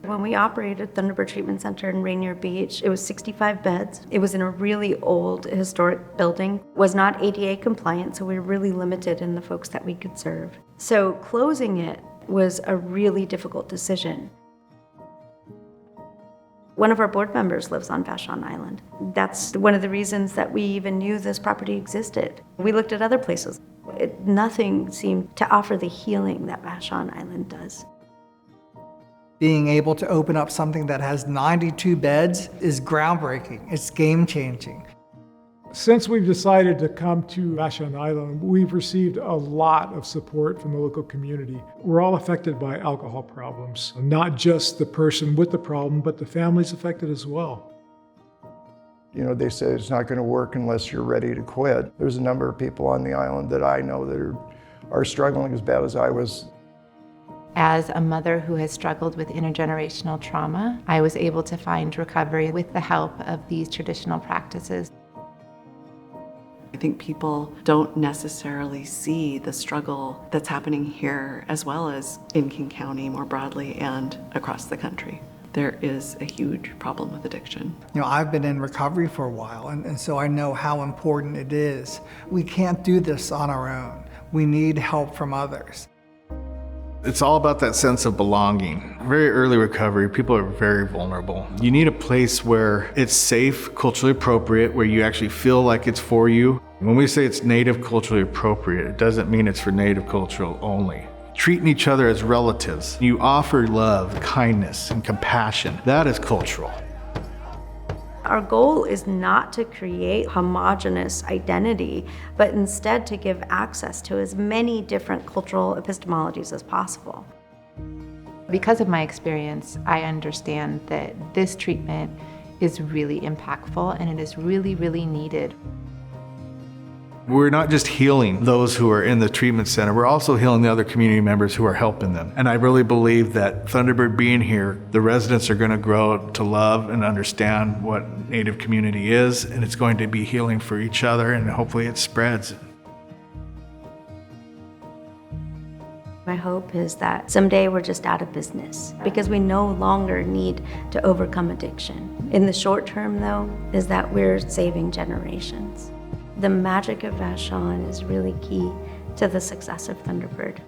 When we operated Thunderbird Treatment Center in Rainier Beach, it was 65 beds. It was in a really old historic building, was not ADA compliant, so we were really limited in the folks that we could serve. So closing it was a really difficult decision. One of our board members lives on Vashon Island. That's one of the reasons that we even knew this property existed. We looked at other places. Nothing seemed to offer the healing that Vashon Island does. Being able to open up something that has 92 beds is groundbreaking. It's game-changing. Since we've decided to come to Vashon Island, we've received a lot of support from the local community. We're all affected by alcohol problems, not just the person with the problem, but the families affected as well. You know, they say it's not going to work unless you're ready to quit. There's a number of people on the island that I know that are struggling as bad as I was. As a mother who has struggled with intergenerational trauma, I was able to find recovery with the help of these traditional practices. I think people don't necessarily see the struggle that's happening here as well as in King County more broadly and across the country. There is a huge problem with addiction. You know, I've been in recovery for a while, and so I know how important it is. We can't do this on our own. We need help from others. It's all about that sense of belonging. Very early recovery, people are very vulnerable. You need a place where it's safe, culturally appropriate, where you actually feel like it's for you. When we say it's Native culturally appropriate, it doesn't mean it's for Native cultural only. Treating each other as relatives. You offer love, kindness, and compassion. That is cultural. Our goal is not to create homogeneous identity, but instead to give access to as many different cultural epistemologies as possible. Because of my experience, I understand that this treatment is really impactful and it is really, really needed. We're not just healing those who are in the treatment center, we're also healing the other community members who are helping them. And I really believe that Thunderbird being here, the residents are going to grow to love and understand what Native community is, and it's going to be healing for each other, and hopefully it spreads. My hope is that someday we're just out of business because we no longer need to overcome addiction. In the short term, though, is that we're saving generations. The magic of Vashon is really key to the success of Thunderbird.